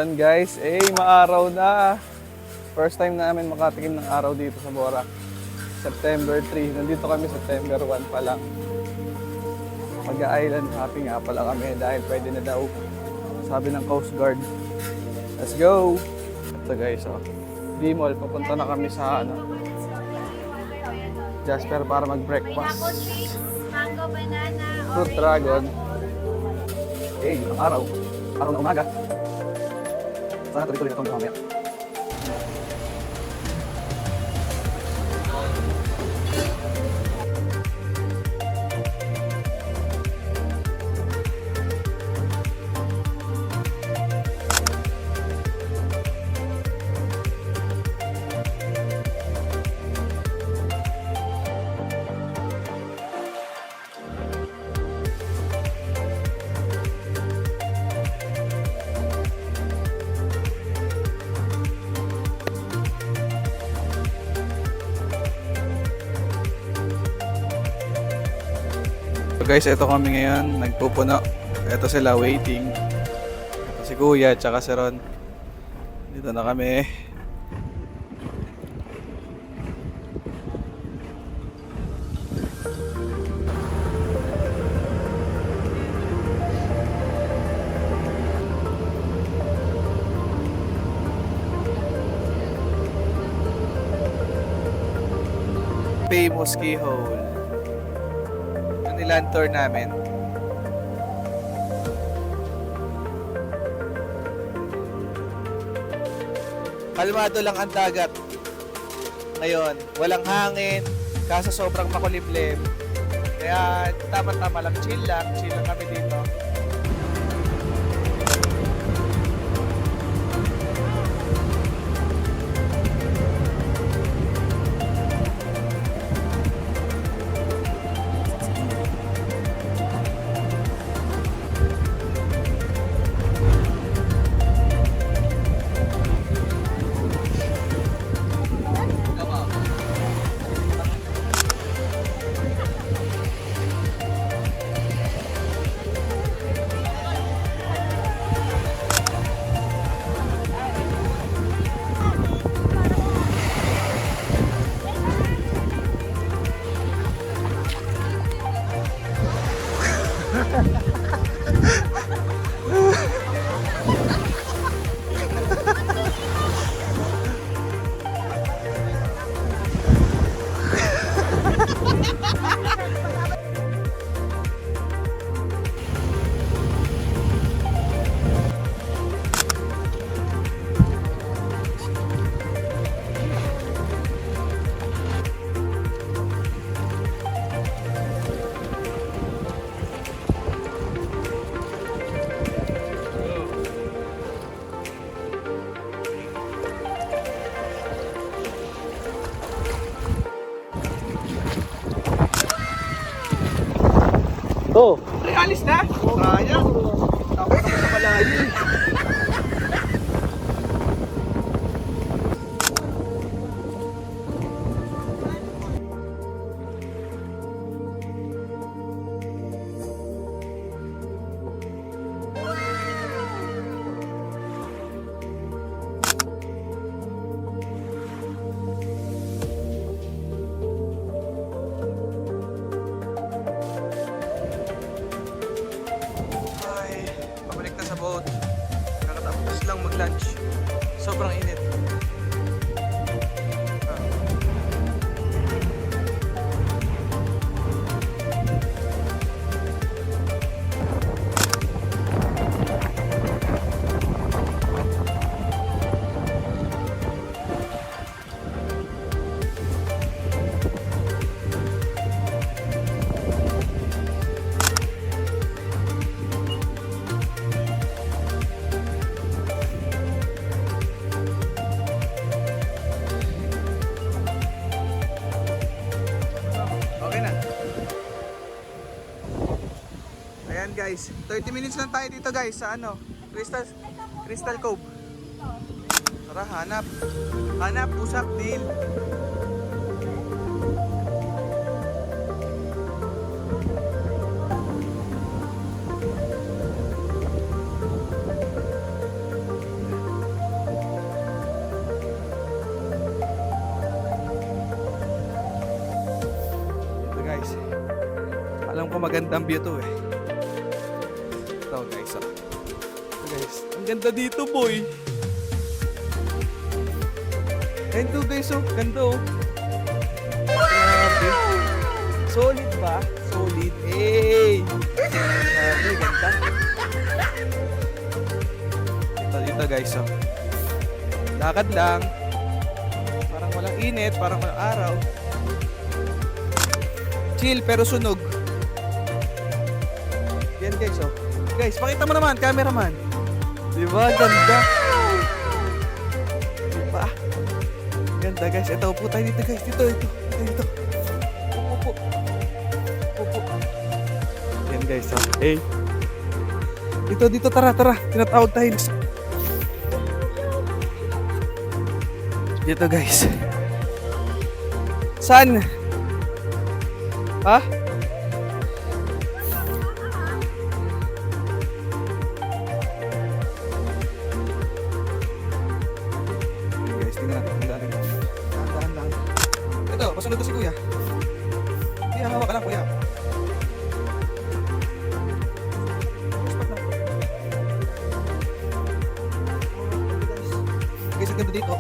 Ayan guys, maaraw na. First time namin makatikim ng araw dito sa Bora. September 3. Nandito kami September 1 pa lang. Mag-island hopping nga pala kami dahil pwede na daw. Sabi ng Coast Guard. Let's go! Ito guys, D-Mall, papunta na kami sa Jasper para mag-breakfast. Mango, banana, Fruit Dragon. Araw. Araw na umaga. Sana tuloy-tuloy na itong mamaya. So guys, ito kami ngayon, nagpupuno. Ito sila waiting. Ito si Kuya, tsaka si Ron. Dito na kami. Famous Keyhole. Niland tour namin. Kalmado lang ang dagat. Ngayon, walang hangin, kaso sobrang makulimlim. Kaya tama-tama lang, chill lang kami dito. Oh, alis na? Sayang. Tapos ako sa malayo. Kakatapos lang mag-lunch. Sobrang init. Ayan guys, 30 minutes lang tayo dito guys sa Crystal Cove. Tara, hanap, pusak, deal. ko magandang view to eh. Ito guys, oh. Ito guys, ang ganda dito boy. Ito guys, oh, ganda oh. Grabe. Solid ba? Solid. Hey! Grabe, ganda. Ito guys, oh. Lakad lang. Parang walang init, parang walang araw. Chill pero sunog. Yan guys, oh. Guys, pakita mo naman, cameraman. Diba? Ganda. Diba? Ganda guys. Ito, upo tayo dito guys. Dito. Upo. Yan guys, oh. Hey. Dito, tara. Tinatawag tayo. Dito guys. Saan? Ha? Guys, tingnan natin. Dahan. Ito, pasunod to si kuya. Kuya, hawak ka lang kuya. Spot lang. Guys, ang ganda dito.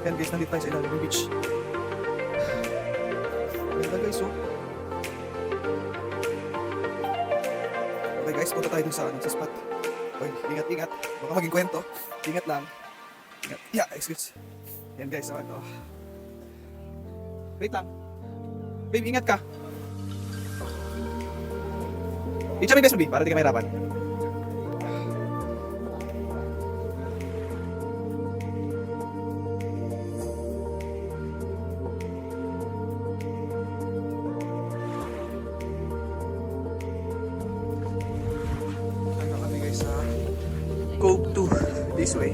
Yan guys, nandito tayo sa ilalim ng beach. Ganda guys, oh. Okay guys, punta tayo dun sa spot. Uy, ingat. Baka maging kwento. Ingat lang. Ingat. Yeah, excuse. Yan guys, oh, ito. Wait lang. Babe, ingat ka. I-chami guys, Ruby, para di ka mahirapan. Cove 2 this way.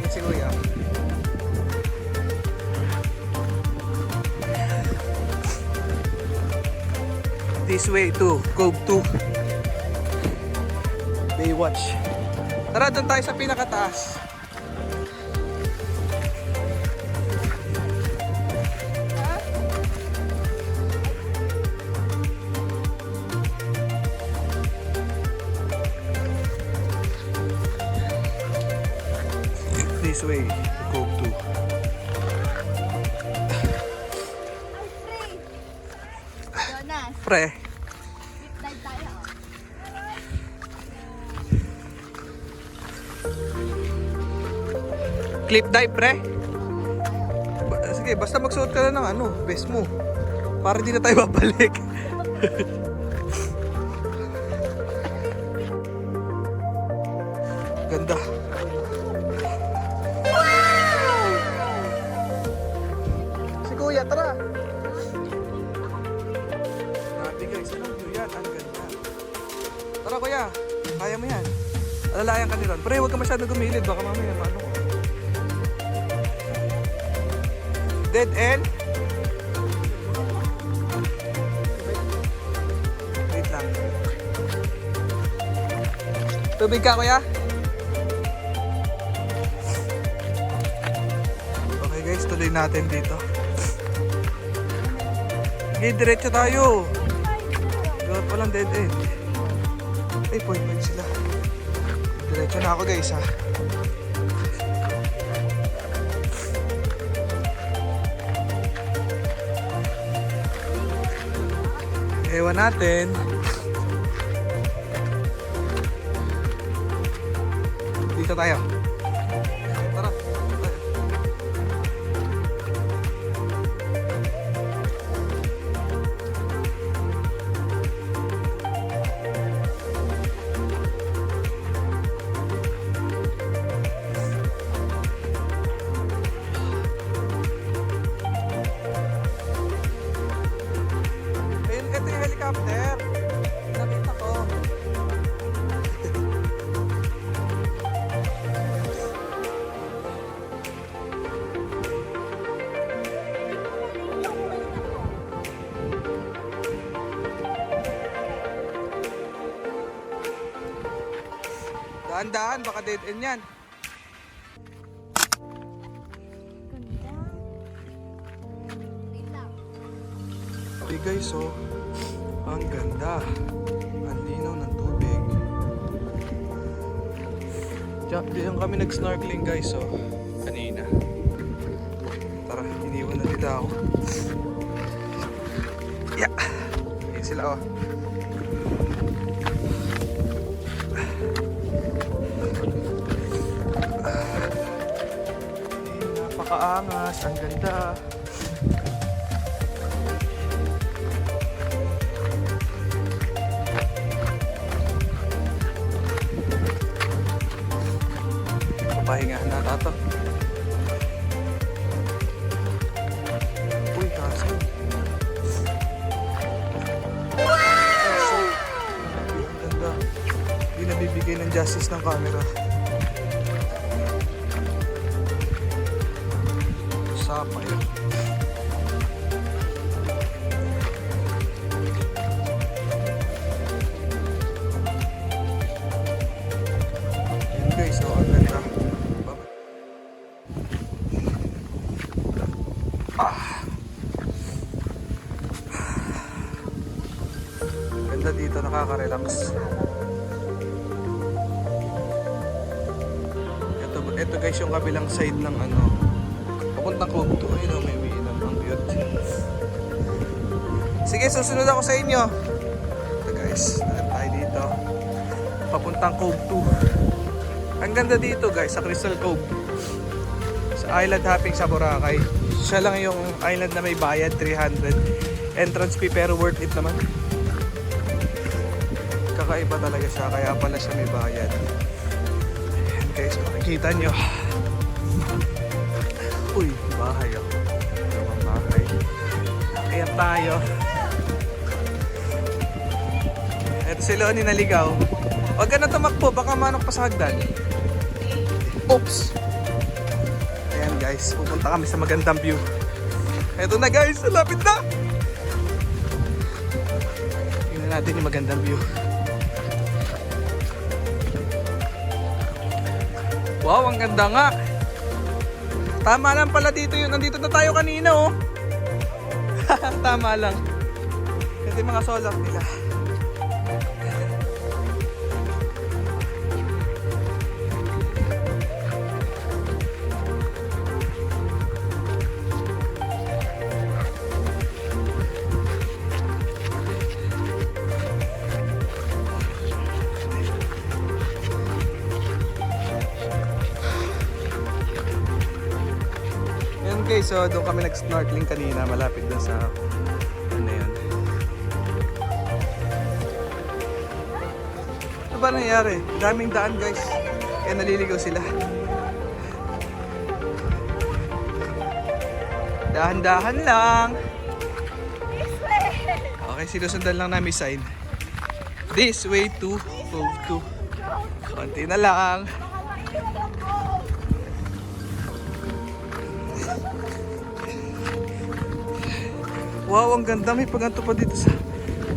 Si Kuya. This way to Cove 2. Baywatch. Tara, doon tayo sa pinakataas. This way to Cove 2. Jonas, Pre, dive tayo. cliff dive pre. Sige, basta magsuot ka na ng vest mo. Para di na tayo babalik. Ganda. Si Kuya, tara. Grabe guys, anong view yan? Ang ganda. Tara Kuya, kaya mo yan. Alalayan ka nila. Pre, huwag ka masyado gumilid. Baka mamaya ano ko. Dead end? Wait lang. Tubig ka Kuya? Okay guys, tuloy natin dito. Okay, diretso tayo. Gawat walang dead end. Ay, point sila. Diretso na ako guys ha. Ewan natin. Dito tayo. Tara. Ito yung helicopter. Nakita ko. Daan-daan, baka dead end yan. Ganda. Wait lang. Okay guys, so ang ganda. Ang linaw ng tubig. Diyan kami nag-snorkeling guys, so kanina. Tara, iniwan na nila ako. Yeah. Ayan sila oh. Napakaangas, ang ganda. Papahingahan na tato. Uy, kaso. Ang ganda. Hindi nabibigay ng justice ng camera. Sapa yun. Yun guys, so ang ganda. Ganda dito, nakaka-relax. Ito guys yung kabilang side ng ano, papuntang Cove 2. Ayun o, may umiinom ang cute. Sige, susunod ako sa inyo. Ito guys, natin tayo dito. Papuntang Cove 2. Ang ganda dito guys, sa Crystal Cove. Sa island hopping sa Boracay. Siya lang yung island na may bayad, 300. Entrance fee pero worth it naman. Kakaiba talaga siya, kaya pala siya may bayad. Ayan guys, makikita nyo. Uy, bahay oh. Dalawang bahay. Ayan tayo. Ito si Leonie naligaw. Huwag ka na tumakbo, baka manok pa sa hagdan. Oops! Ayan guys, pupunta kami sa magandang view. Ito na guys, lapit na! Tingnan natin yung magandang view. Wow, ang ganda nga! Tama lang pala dito yun. Nandito na tayo kanina oh. Tama lang. Ito yung mga solar nila. Okay, so doon kami nag-snorkeling kanina, malapit doon sa ano yun. Ano ba nangyari? Daming daan guys, kaya naliligaw sila. Dahan-dahan lang. Okay, sinusundan lang namin sign. This way to Cove 2. Konti na lang. Wow, ang ganda. May paganto pa dito sa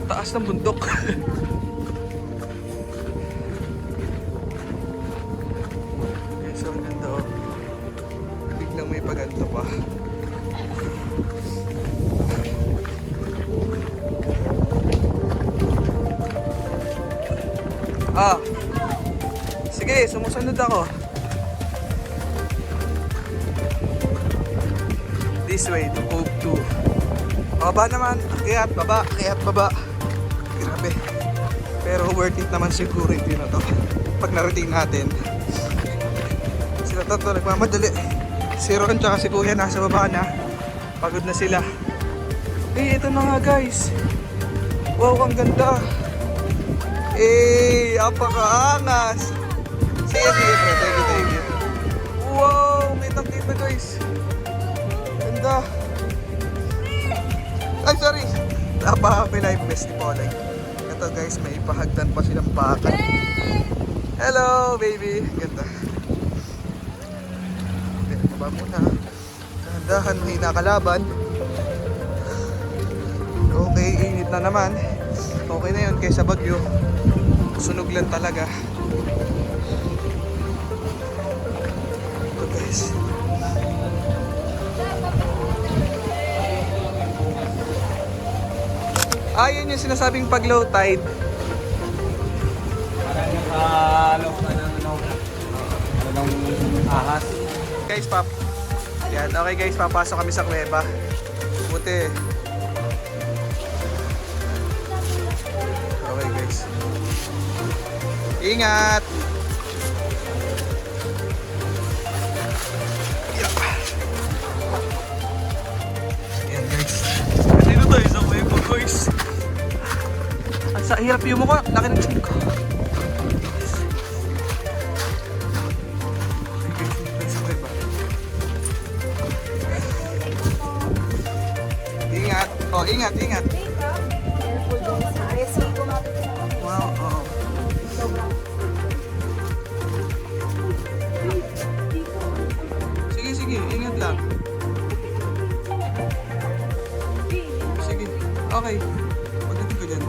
taas ng bundok. Okay, so ang ganda oh. Biglang may paganto pa. Ah, sige, sumusunod ako. This way to Cove 2. Baba naman, akyat, baba, akyat, baba. Grabe. Pero worth it naman siguro yung view na to. Pag narating natin. Sila tatlo nagmamadali. Si Ron tsaka si Kuya nasa baba na. Pagod na sila. Eh, ito na nga guys. Wow, ang ganda. Eh, apakaangas. Sige, pre. Thank you. Wow, kitang-kita guys. Ganda. Ay, sorry. May live festival. Ito guys, may ipahagdan pa silang bakal. Hello, baby. Ganda. Okay, baba muna. Dahan-dahan, may nakalaban. Okay, init na naman. Okay na yun kaysa bagyo. Sunog lang talaga. guys. Ah, yun yung sinasabing pag low tide. Ahas. Guys, yan, okay guys, papasok kami sa kuweba. Buti. Okay guys. Ingat! Yeah. Yan guys. Dito tayo sa kuweba guys. Ang sa hirap yung mukha, laki ng chinik ko. Ingat. Oh, ingat, ingat. Careful daw sa RSC kumapit na kami. Wow, oo. Sige, sige, ingat lang. Sige, okay. Pagdating ko dyan.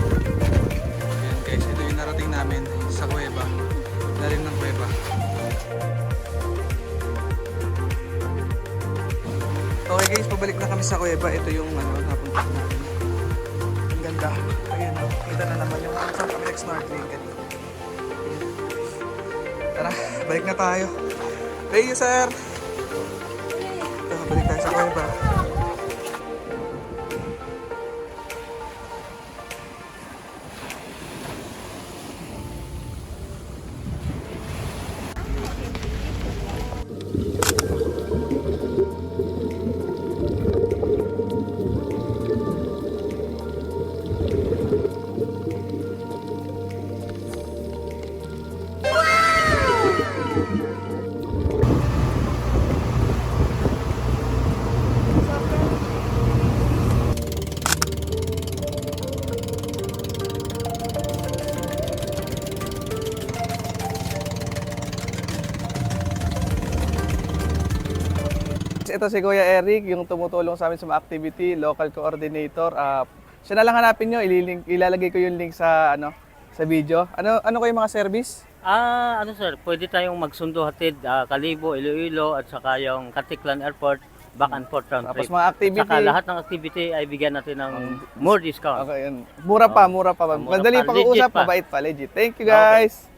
Ayan guys, ito yung narating namin sa kuweba. Lalim ng kuweba. Okay guys, pabalik na kami sa kuweba. Ito yung napunta natin. Ang ganda. Ayan, kita na naman yung saan kami nag-snorkeling kanina. Tara, balik na tayo. Thank you, sir. Ito, balik tayo sa kuweba. Ito si Kuya Eric, yung tumutulong sa amin sa mga activity, local coordinator. Siya na lang hanapin nyo, ilalagay ko yung link sa sa video. Ano ko yung mga service? Ano sir, pwede tayong magsundo hatid Kalibo, Iloilo at saka yung Katiklan Airport, back and forth round Tapos trip. mga activity. Saka lahat ng activity ay bigyan natin ng more discount. Okay, yun. Mura pa. Mura Madali pa, pa legit kausap, pa. mabait pa, legit. Thank you guys.